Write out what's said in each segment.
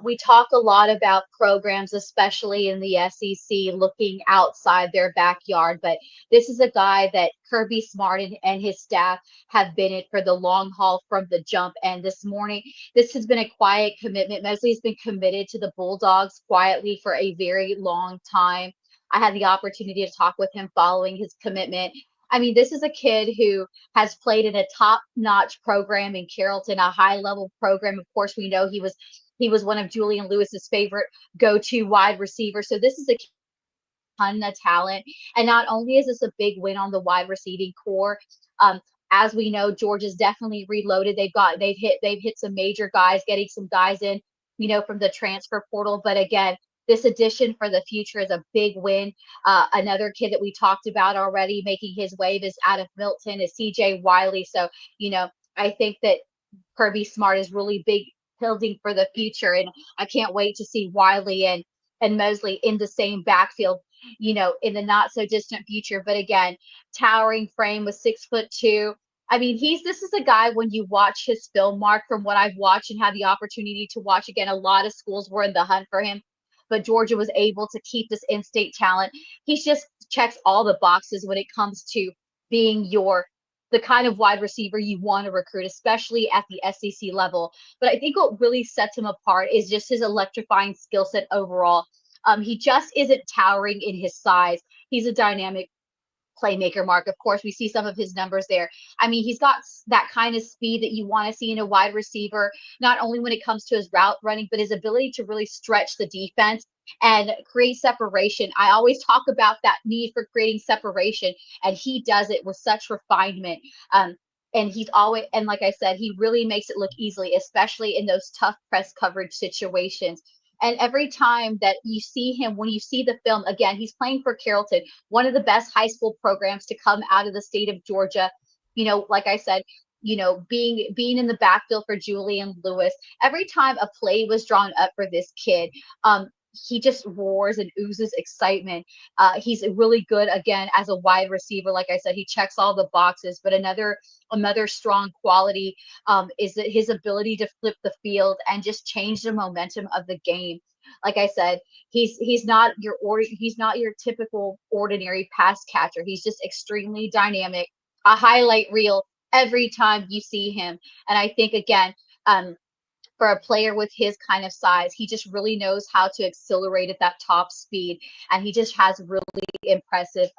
we talk a lot about programs, especially in the SEC, looking outside their backyard. But this is a guy that Kirby Smart and his staff have been in for the long haul from the jump. And this morning, this has been a quiet commitment. Mosely has been committed to the Bulldogs quietly for a very long time. I had the opportunity to talk with him following his commitment. I mean, this is a kid who has played in a top-notch program in Carrollton, a high-level program. Of course, we know he was one of Julian Lewis's favorite go-to wide receivers. So this is a ton of talent. And not only is this a big win on the wide receiving core, um, as we know, Georgia's definitely reloaded. They've hit some major guys, getting some guys in, from the transfer portal. But again, this addition for the future is a big win. Another kid that we talked about already making his wave is out of Milton is CJ Wiley. So, I think that Kirby Smart is really big building for the future. And I can't wait to see Wiley and Mosely in the same backfield, in the not so distant future. But again, towering frame with 6'2". I mean, this is a guy when you watch his film, Mark, from what I've watched and had the opportunity to watch again, a lot of schools were in the hunt for him, but Georgia was able to keep this in-state talent. He just checks all the boxes when it comes to being the kind of wide receiver you want to recruit, especially at the SEC level. But I think what really sets him apart is just his electrifying skill set overall. He just isn't towering in his size. He's a dynamic playmaker, Mark. Of course, we see some of his numbers there. I mean, he's got that kind of speed that you want to see in a wide receiver, not only when it comes to his route running, but his ability to really stretch the defense and create separation. I always talk about that need for creating separation, and he does it with such refinement. And he's always, and like I said, he really makes it look easily, especially in those tough press coverage situations. And every time that you see him, when you see the film, again, he's playing for Carrollton, one of the best high school programs to come out of the state of Georgia. Like I said, being in the backfield for Julian Lewis, every time a play was drawn up for this kid, he just roars and oozes excitement. He's really good again as a wide receiver. Like I said, he checks all the boxes. But another strong quality is that his ability to flip the field and just change the momentum of the game. Like I said, he's not your typical ordinary pass catcher. He's just extremely dynamic. A highlight reel every time you see him. And I think again, for a player with his kind of size, he just really knows how to accelerate at that top speed, and he just has really impressive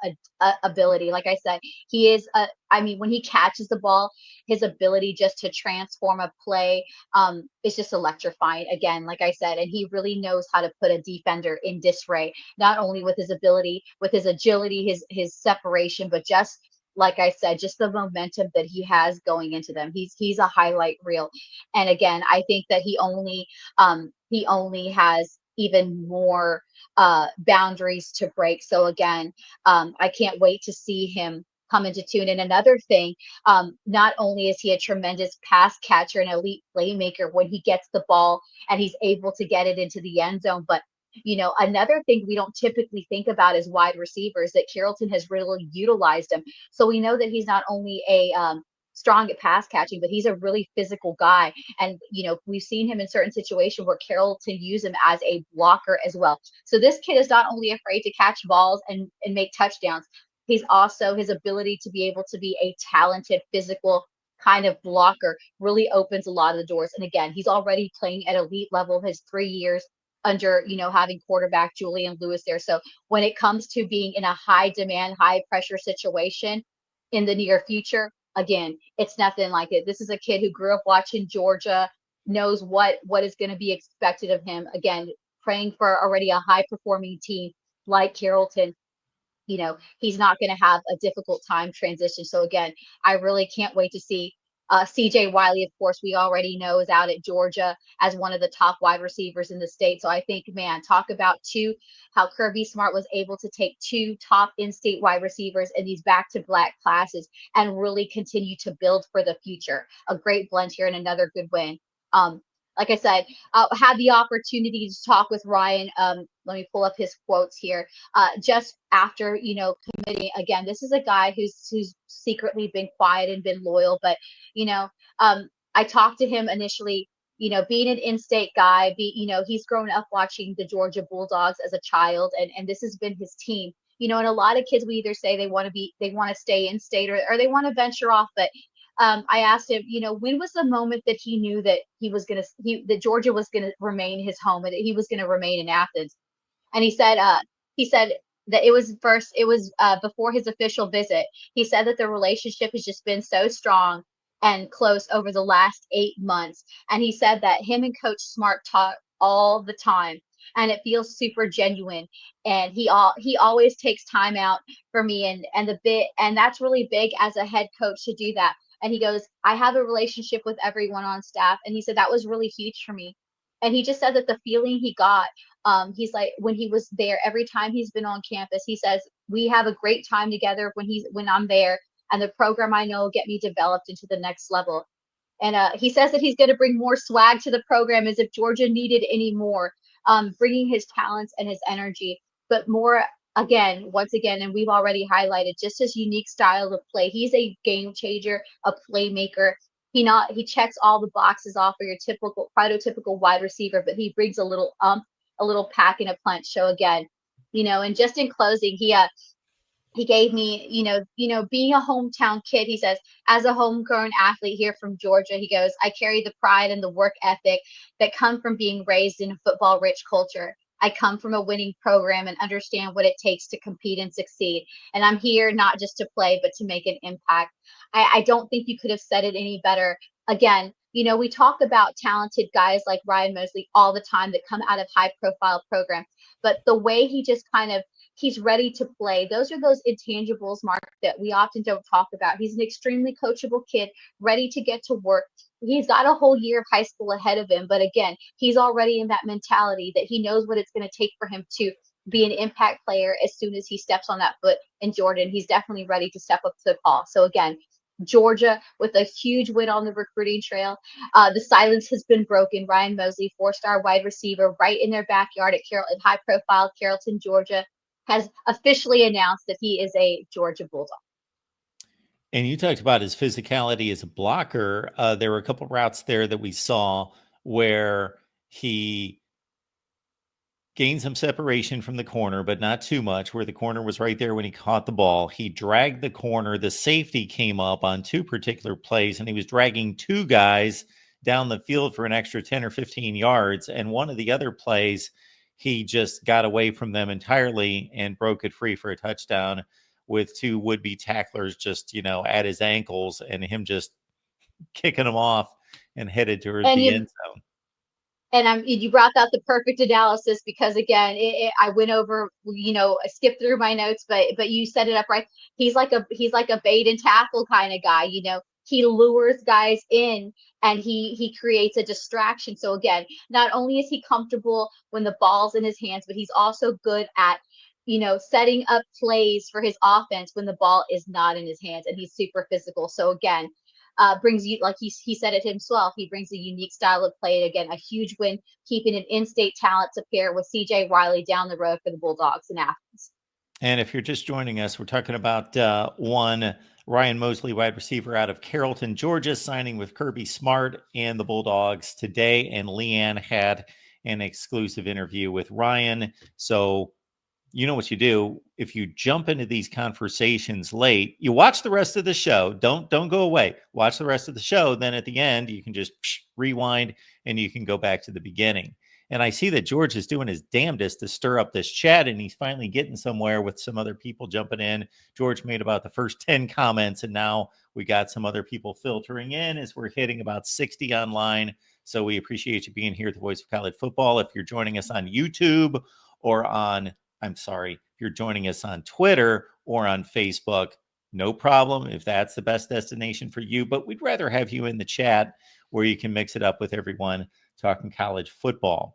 ability. Like I said, he is I mean, when he catches the ball, his ability just to transform a play is just electrifying. Again, like I said, and he really knows how to put a defender in disarray, not only with his ability, with his agility, his separation, but just like I said, just the momentum that he has going into them. He's a highlight reel. And again, I think that he only has even more boundaries to break. So again, I can't wait to see him come into tune. And another thing, not only is he a tremendous pass catcher and elite playmaker when he gets the ball and he's able to get it into the end zone, but another thing we don't typically think about as wide receivers that Carrollton has really utilized him. So we know that he's not only a strong at pass catching, but he's a really physical guy. And, we've seen him in certain situations where Carrollton use him as a blocker as well. So this kid is not only afraid to catch balls and make touchdowns, he's also his ability to be able to be a talented physical kind of blocker really opens a lot of the doors. And again, he's already playing at elite level his 3 years under, having quarterback Julian Lewis there. So when it comes to being in a high demand, high pressure situation in the near future, again, it's nothing like it. This is a kid who grew up watching Georgia, knows what is going to be expected of him. Again, praying for already a high performing team like Carrollton. He's not going to have a difficult time transition. So again, I really can't wait to see CJ Wiley, of course, we already know is out at Georgia as one of the top wide receivers in the state. So I think, man, talk about how Kirby Smart was able to take two top in-state wide receivers in these back-to-back classes and really continue to build for the future. A great blend here and another good win. Like I said, had the opportunity to talk with Ryan. Let me pull up his quotes here. Just after, committing, again, this is a guy who's secretly been quiet and been loyal, but, I talked to him initially, being an in-state guy, he's grown up watching the Georgia Bulldogs as a child, and this has been his team. And a lot of kids will either say they want to stay in state, or they want to venture off. But I asked him, when was the moment that he knew that that Georgia was gonna remain his home, and that he was gonna remain in Athens? And he said that it was before his official visit. He said that the relationship has just been so strong and close over the last 8 months. And he said that him and Coach Smart talk all the time, and it feels super genuine. And he always takes time out for me, and that's really big as a head coach to do that. And he goes, I have a relationship with everyone on staff. And he said that was really huge for me. And he just said that the feeling he got, he's like, when he was there, every time he's been on campus, he says, we have a great time together when I'm there, and the program I know will get me developed into the next level. And he says that he's going to bring more swag to the program, as if Georgia needed any more, bringing his talents and his energy, but more, once again, and we've already highlighted just his unique style of play. He's a game changer, a playmaker. He checks all the boxes off for your typical prototypical wide receiver, but he brings a little pack and a punch. So again, and just in closing, he gave me, being a hometown kid, he says, as a homegrown athlete here from Georgia, he goes, I carry the pride and the work ethic that come from being raised in a football rich culture. I come from a winning program and understand what it takes to compete and succeed. And I'm here not just to play, but to make an impact. I don't think you could have said it any better. Again, we talk about talented guys like Ryan Mosely all the time that come out of high profile programs, but the way he just kind of he's ready to play. Those are those intangibles, Mark, that we often don't talk about. He's an extremely coachable kid, ready to get to work. He's got a whole year of high school ahead of him, but again, he's already in that mentality that he knows what it's going to take for him to be an impact player as soon as he steps on that foot in Jordan. He's definitely ready to step up to the call. So again, Georgia with a huge win on the recruiting trail. The silence has been broken. Ryan Mosely, four-star wide receiver, right in their backyard at high-profile Carrollton, Georgia, has officially announced that he is a Georgia Bulldog. And you talked about his physicality as a blocker. There were a couple routes there that we saw where he gained some separation from the corner, but not too much, where the corner was right there when he caught the ball. He dragged the corner. The safety came up on two particular plays, and he was dragging two guys down the field for an extra 10 or 15 yards. And one of the other plays, he just got away from them entirely and broke it free for a touchdown with two would-be tacklers just, at his ankles, and him just kicking them off and headed towards the end zone. And you brought out the perfect analysis, because again, I went over, I skipped through my notes, but you set it up right. He's like a bait and tackle kind of guy. He lures guys in, and he creates a distraction. So again, not only is he comfortable when the ball's in his hands, but he's also good at setting up plays for his offense when the ball is not in his hands, and he's super physical. So again, brings you, like he said it himself, he brings a unique style of play. Again, a huge win, keeping an in-state talent to pair with CJ Wiley down the road for the Bulldogs in Athens. And if you're just joining us, we're talking about one Ryan Mosely, wide receiver out of Carrollton, Georgia, signing with Kirby Smart and the Bulldogs today. And Leanne had an exclusive interview with Ryan. So you know what you do. If you jump into these conversations late, you watch the rest of the show. Don't go away. Watch the rest of the show. Then at the end, you can just rewind and you can go back to the beginning. And I see that George is doing his damnedest to stir up this chat, and he's finally getting somewhere with some other people jumping in. George made about the first 10 comments, and now we got some other people filtering in as we're hitting about 60 online. So we appreciate you being here at the Voice of College Football. If you're joining us on YouTube or if you're joining us on Twitter or on Facebook, no problem if that's the best destination for you. But we'd rather have you in the chat where you can mix it up with everyone talking college football.